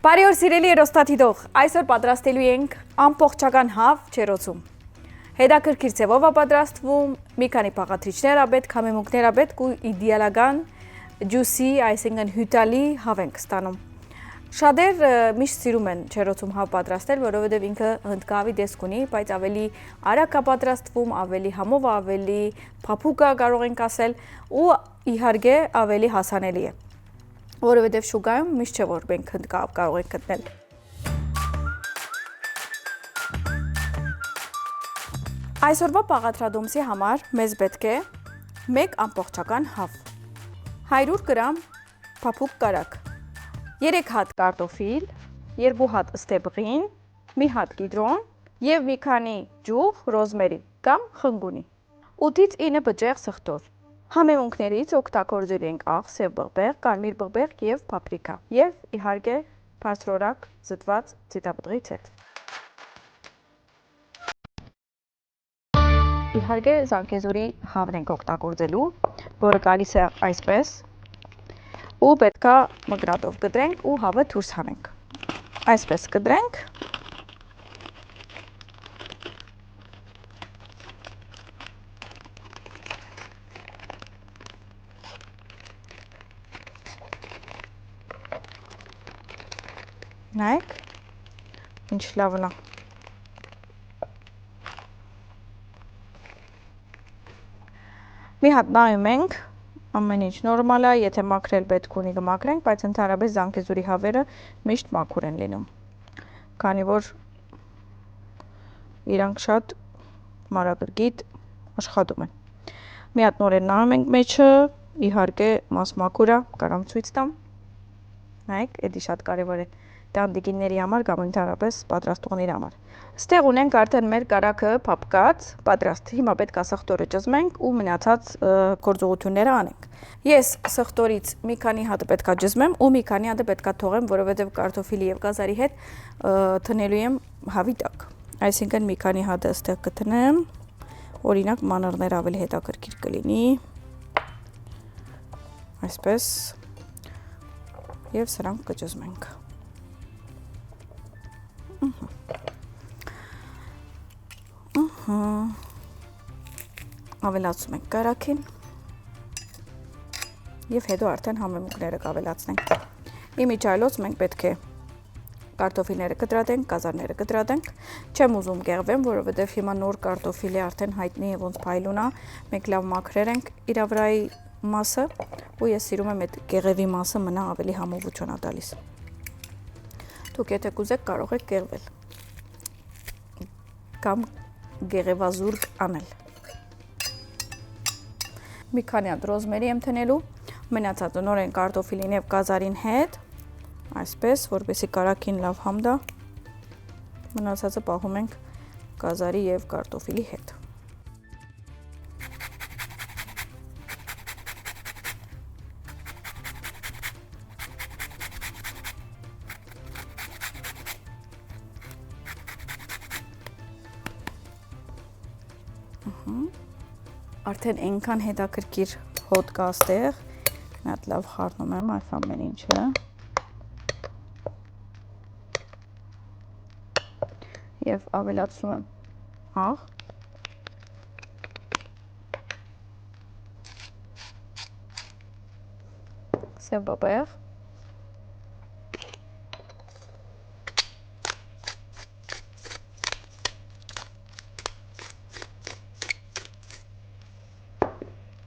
Բարի օր սիրելի երոստաթիդող, այսօր պատրաստելու ենք ամբողջական հավ չերոցում։ Հետաքրքիր ձևով է պատրաստվում, մի քանի բաղադրիչներ աբետ, քամեմունքներ աբետ ու իդեալական ջուսի, այսինքն հյութալի հավ ենք ստանում։ Շատեր միշտ սիրում են չերոցում հավ պատրաստել, որովհետև ինքը հնդկավի դեսք ունի, բայց ավելի արագ է պատրաստվում, ավելի համով, ավելի փափուկ է կարող ենք ասել ու իհարկե ավելի հասանելի է։ Որովհետև շուկայում միշտ չէ, որ մենք հնդկավ կարող ենք գտնել։ Այսօրվա բաղադրադոմսի համար մեզ պետք է 1 ամբողջական հավ, 100 գրամ փափուկ կարագ, 3 հատ կարտոֆիլ, 2 հատ ստեբղին, 1 հատ կիդրոն և մի քանի ջուղ ռոզմերի կամ խնգունի, 8-ից 9 բջեղ սխտոր։ Համեմունքներից օգտագործել ենք աղ, սև բղբեղ, կարմիր բղբեղ և պապրիկա և իհարկե բարձրորակ զտված ձիթապտղից հետ։ Իհարկե զանգեզուրի հավն ենք օգտագործելու, որը գալիս է այսպես ու պետք է մկրատով կտրենք ու հավը դուրս հանենք։ Այսպես կտրենք։ Նայեք, ինչ լավն է։ Մի հատ նայում ենք, ամեն ինչ նորմալ է, եթե մաքրել պետք ունի կմաքրենք, բայց ընդհանրապես զանգեզուրի հավերը միշտ մաքուր են լինում, քանի որ իրանք շատ մանրակրկիտ աշխատում են։ Մի հատ նորեն նայում ենք մեջը, իհարկե մաս մաքուր է, կարամ ցույց տամ։ Նայեք, էդի շատ կարևոր է տանդիկինների համար կամ ընդհանրապես պատրաստողների համար։ Ստեղ ունենք արդեն մեր կարագը փափկած, պատրաստ։ Հիմա պետք է սխտորը ճզմենք ու մնացած գործողությունները անենք։ Ես սխտորից մի քանի հատը պետք է ճզմեմ ու մի քանի հատը պետք է թողեմ, որովհետև կարտոֆիլի եւ գազարի հետ թնելու եմ հավի տակ։ Այսինքն մի քանի հատը ստեղ կթնեմ, օրինակ մանրներ ավելի հետաքրքիր կլինի։ Այսպես եւ սրանք կճզմենք։ Ավելացում ենք կարագին և հետո արդեն համեմունքները կավելացնենք։ Իմիջիայլոց մենք պետք է կարտոֆիլները կտրատենք, գազարները կտրատենք։ Չեմ ուզում կեղվեմ, որովհետև հիմա նոր կարտոֆիլի արդեն հայտնի է ոնց փայլուն է, մենք լավ մաքրել ենք իր վրայի մասը ու ես սիրում եմ այդ կեղևի մասը մնա ավելի համովություն է տալիս։ Դուք եթե կուզեք կարող եք կեղվել կամ գեղևազուրկ անել։ Մի քանի հատ ռոզմերի եմ թնելու, մնացածը նորեն կարտոֆիլին եւ գազարին հետ, այսպես, որպեսզի կարագին լավ համ տա, մնացածը պահում ենք գազարի եւ կարտոֆիլի հետ։ Արդեն այնքան հետաքրքիր հոտ կա ստեղ, մի հատ լավ խառնում եմ այս ամեն ինչը և ավելացնում եմ աղ, սև բղբեղ,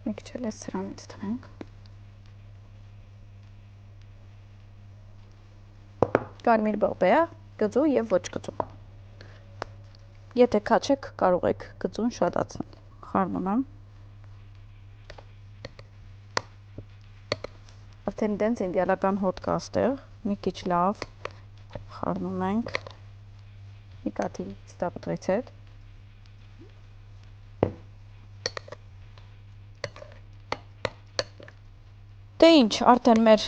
մի քիչ էլ էս սրանից թվենք, կարմիր բղբեղ, գծու և ոչ գծու։ Եթե քաջ եք, կարող եք գծուն շատացնել։ Խառնում եմ։ Արդեն դենց իդեալական հոտ կա ստեղ, մի քիչ լավ խառնում ենք մի կաթիլ ձիթապտղից հետ։ Դե ինչ, արդեն մեր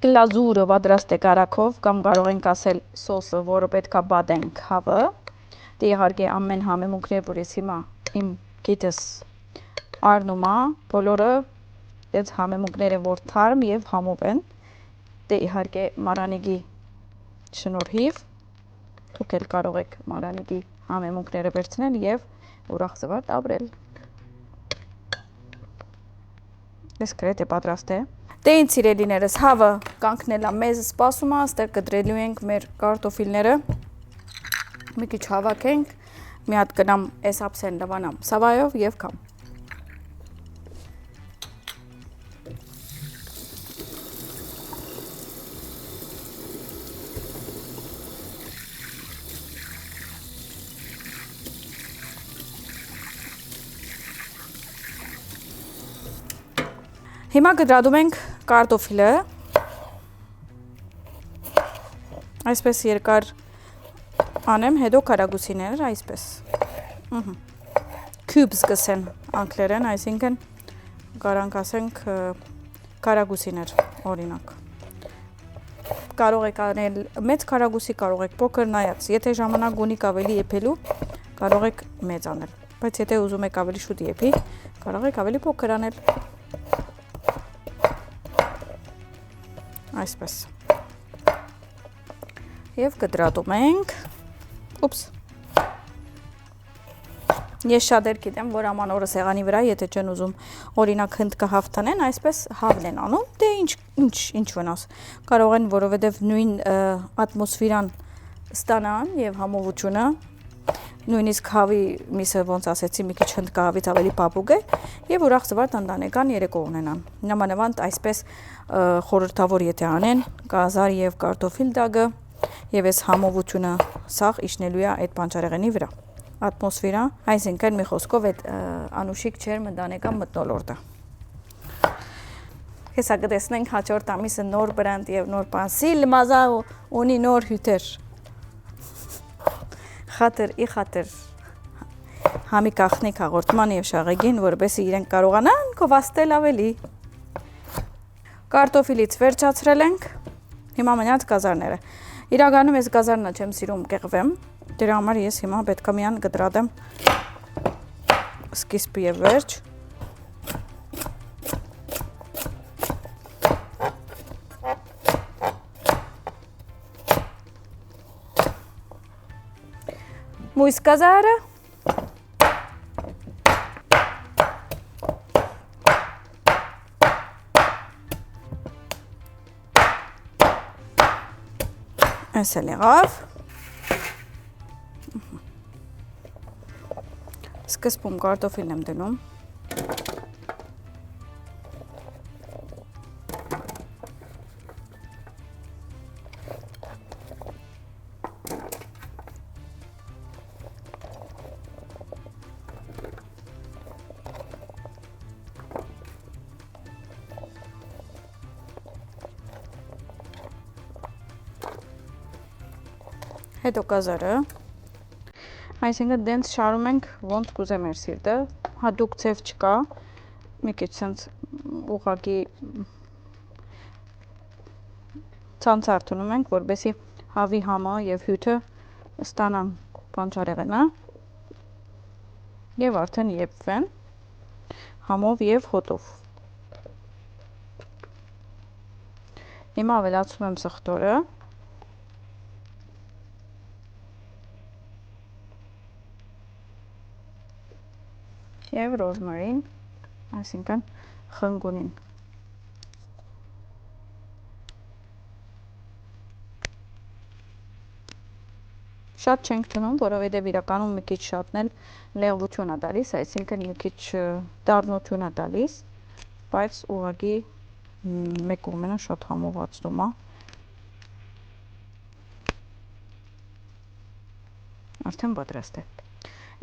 գլազուրը պատրաստ է կարագով, կամ կարող ենք ասել սոսը, որը պետք է բադենք հավը։ Դե իհարկե ամեն համեմունքներ, որ ես հիմա իմ գիտես առնում է, բոլորը այս համեմունքները որ թարմ եւ համով են, դե իհարկե մարանիգի շնորհիվ դուք էլ կարող եք Մարանիկի համեմունքները վերցնել եւ ուրախ զվարթ ապրել։ Ես գրեթե պատրաստ է։ Դե ինձ սիրելիներս, հավը կանգնել է մեզ սպասում է, այստեղ կդրելու ենք մեր կարտոֆիլները։ Մի քիչ հավաքենք, մի հատ գնամ այս ափսեն լվանամ սավայով եւ կամ։ Հիմա կդրադում ենք կարտոֆիլը, այսպես երկար անեմ, հետո կարագուսիներ, այսպես, cubes գսեն անգլերեն, այսինքն կարանք ասենք կարագուսիներ, օրինակ, կարող եք անել մեծ կարագուսի, կարող եք փոքր, նայած, եթե ժամանակ ունիք ավելի եփելու, կարող եք մեծ անել, բայց եթե ուզում եք ավելի շուտ եփի, կարող եք ավելի փոքր անել, այսպես և կդրատում ենք, ես շատեր գիտեմ, որ աման օրը սեղանի վրա, եթե չեն ուզում օրինակ հնդկը հավ տնեն, այսպես հավն են անում, դե ինչ վնաս, կարող են, որովհետև նույն ատմոսֆիրան ստանան և համովությունը, նույնիսկ հավի միսը ոնց ասեցի, մի քիչ հնդկա հավից ավելի պապուկ է և ուրախ զվարթ ընտանեկան երեկո ունենան, նամանավանդ այսպես խորհրդավոր եթե անեն, կազար և կարտոֆիլ դագը և այս համովությունը սաղ իջնելու է այդ բանջարեղենի վրա, ատմոսֆիրա, այսինքն մի խոսքով այդ անուշիկ չեր ընտանեկան մթնոլորտը։ Հեսա կտեսնենք հաջորդ ամիսը նոր բրանդ և նոր բան, սիլ մազա ունի նոր հյութեր, խատր ի խատր, համի կախնիկ հաղորդման և շաղեգին, որպեսզի իրենք կարողանան կովաստել ավելի։ Կարտոֆիլից վերջացրել ենք, հիմա մնաց գազարները։ Իրականում ես գազարնը չեմ սիրում կեղվեմ, դրա համար ես հիմա պետք է միան կդրադեմ սկիզբ և վերջ։ Մույս գազարը, այս էլ եղավ, սկզբում կարտոֆիլն եմ դնում, հետո գազարը, այսինքն դենց շարում ենք ոնց կուզե մեր սիրտը, հատուկ ձև չկա, մի քիչ սենց ուղղակի ցանցարդնում ենք, որպեսզի հավի համը և հյութը ստանան բանջարեղենը և արդեն եփվեն համով և հոտով։ Հիմա ավելացնում եմ սխտորը, և ռոզմարին, այսինքն խնգունին։ Շատ չենք դնում, որովհետև իրականում մի քիչ շատն էլ լեղվություն է տալիս, այսինքն մի քիչ դառնություն է տալիս, բայց ուղղակի մեկ կողմենը շատ համովացնում է։ Արդեն պատրաստ է։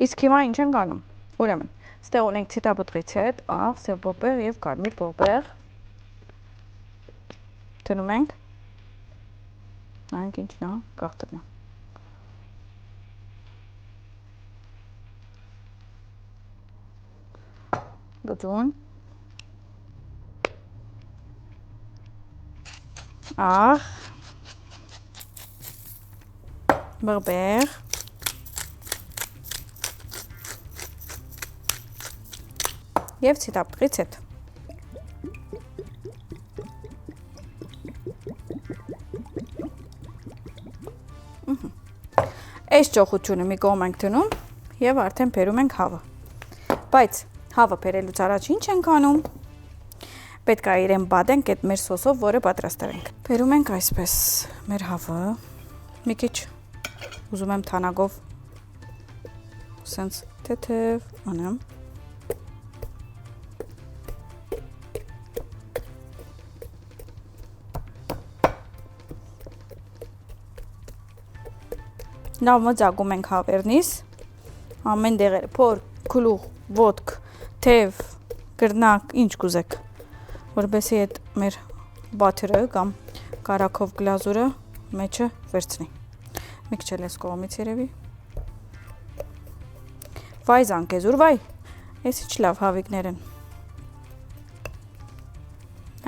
Իսկ հիմա ինչ ենք անում։ Ուրեմն, ստեղ ունենք ցիտապոտրից հետ, աղ, սև պոպեղ և կարմիր պոպեղ։ Դնում ենք։ Նայենք ինչն է, գաղտնի։ Գծուն։ Աղ։ Պոպեղ։ Եվ ցիտապոտրից հետ։ Այս ճոխությունը մի կողմ ենք դնում եւ արդեն բերում ենք հավը։ Բայց հավը բերելուց առաջ ինչ ենք անում։ Պետք է իրեն բադենք այդ մեր սոսով, որը պատրաստել ենք։ Բերում ենք այսպես մեր հավը։ Մի քիչ ուզում եմ թանագով սենց թեթև անեմ։ Լավ մծակում ենք հավերնից, ամեն դեղերը, փոր, քլուղ, ոտք, թև, գրնակ, ինչ կուզեք, որպեսզի այդ մեր բաթերը կամ կարագով գլազուրը մեջը վերցնի։ Մի քիչ էլ էս կողմից երևի։ Վայ զանգեզուր, վայ, ես ինչ լավ հավիկներ են։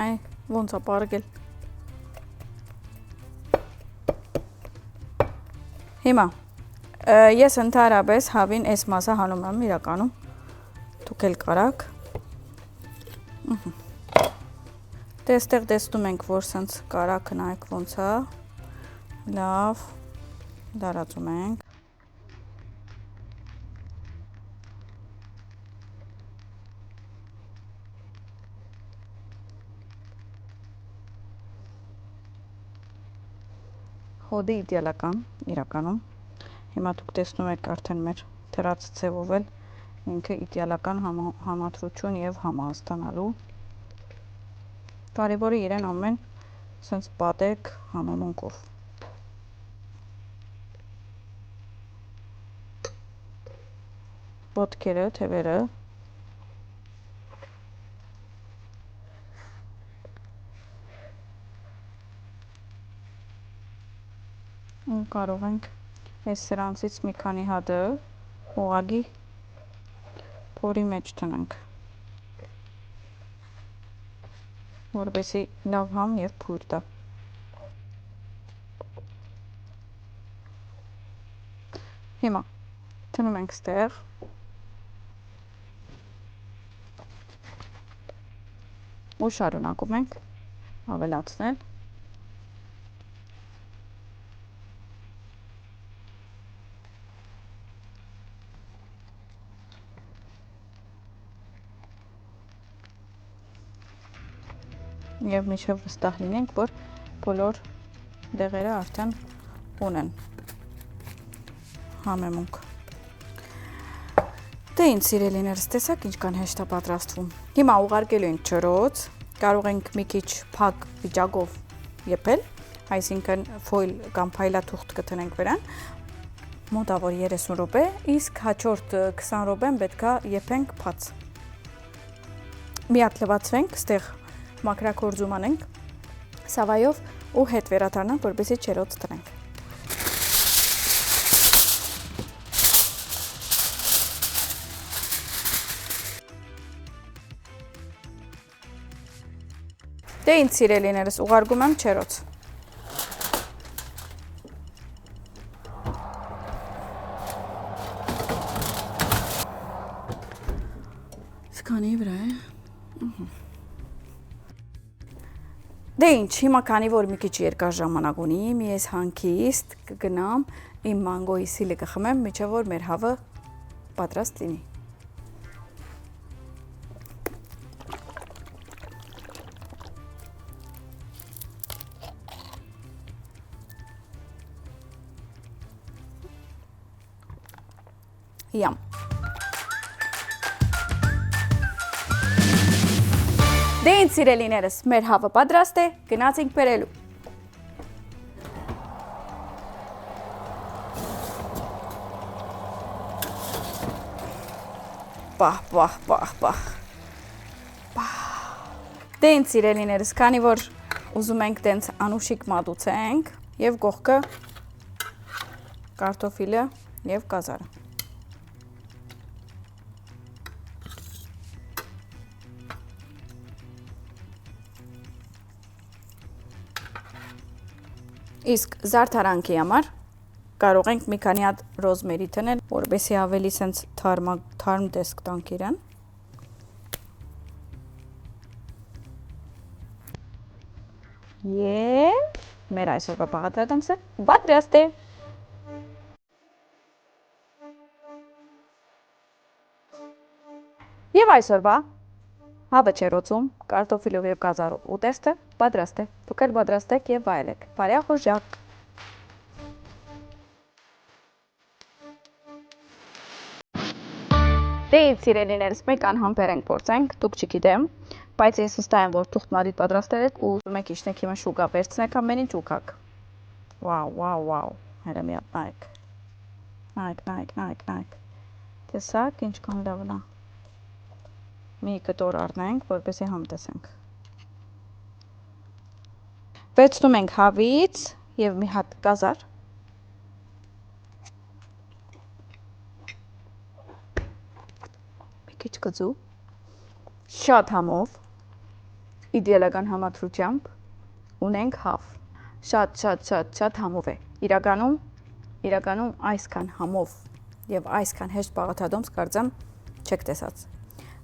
Այ, ոնց է պարգել։ Հիմա, ես ընդհանրապես հավին այս մասը հանում եմ իրականում, դուք էլ կարաք։ Դե այստեղ տեսնում ենք, որ սենց կարագը նայեք ոնց է, լավ, դարածում ենք։ Հոդի իդեալական, իրականում, հիմա դուք տեսնում եք արդեն մեր թրած ձևով էլ ինքը իդեալական համադրություն և համահաստանալու, կարևորը իրեն ամեն սենց պատեք համամունքով։ Ոտքերը, թևերը, կարող ենք այս սրանցից մի քանի հատը ուղղակի փորի մեջ դնենք, որպեսզի լավ համ և փույր տա։ Հիմա դնում ենք ստեղ, ու շարունակում ենք ավելացնել։ Եվ միշտ վստահ լինենք, որ բոլոր դեղերը արդեն ունեն համեմունք։ Դե ինձ սիրելիներս, տեսակ ինչքան հեշտ է պատրաստվում։ Հիմա ուղարկելու ենք ջրոց, կարող ենք մի քիչ փակ վիճակով եփել, այսինքն ֆոյլ կամ փայլաթուղթ կտնենք վրան, մոտավոր 30 րոպե, իսկ հաջորդ 20 րոպեն պետք է եփենք բաց։ Մի հատ լվացվենք, ստեղ մաքրաքործում անենք սավայով ու հետ վերադառնանք, որպեսզի ջրոց տնենք։ Դե ինձ սիրելիներս, ուղարկում եմ ջրոց։ Սկանի վրա է։ Դե ինչ, հիմա քանի որ մի քիչ երկար ժամանակ ունիմ, ես հանգիստ կգնամ իմ մանգոյի սիլը կխմեմ, մինչև որ մեր հավը պատրաստ լինի։ Yum. Դե ինձ սիրելիներս, մեր հավը պատրաստ է, գնացինք բերելու։ Պահ։ Դե ինձ սիրելիներս, քանի որ ուզում ենք տենց անուշիկ մատուցենք և կողքը կարտոֆիլը և կազարը։ Իսկ զարդարանքի համար կարող ենք մի քանի հատ ռոզմերի դնել, որպեսզի ավելի սենց թարմ տեսք տանք իրեն։ Եվ մեր այսօրվա բաղադրատոմսը պատրաստ է։ Եվ այսօրվա հավը չերոցում կարտոֆիլով եւ գազարով ուտեստը պատրաստ է։ Դուք էլ պատրաստեք եւ վայելեք։ Բարեխոժակ։ Դե սիրելիներս, մեկ անհամբեր ենք փորձենք, դուք չգիտեմ, բայց ես վստահ եմ, որ թուղթ մադիդ պատրաստել եք ու ուզում եք իջնեք հիմա շուկա վերցնեք ամեն ինչ ու քաք։ Վաու։ Հələ մի հատ նայեք։ Տեսակ ինչքան լավն է։ Մի կտոր առնենք, որպեսզի համ տեսենք։ Վերցնում ենք հավից եւ մի հատ գազար։ Մի քիչ կծու։ Շատ համով, իդեալական համադրությամբ ունենք հավ։ Շատ համով է։ Իրականում այսքան համով եւ այսքան հեշտ բաղաթադոմս կարծեմ չեք տեսած։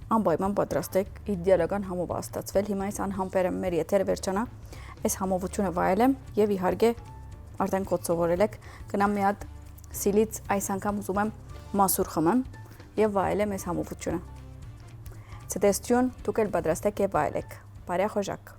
Անպայման պատրաստեք, իդեալական համով է ստացվել։ Հիմա այս անհամբերը մեր եթերը վերջանա, այս համովությունը վայելեմ եւ իհարկե արդեն կոդ սովորել եք, գնամ մի հատ սիլից այս անգամ ուզում եմ մասուր խմեմ եւ վայելեմ այս համովությունը։ Ցտեսություն, դուք էլ պատրաստեք եւ վայելեք։ Բարեխոժակ։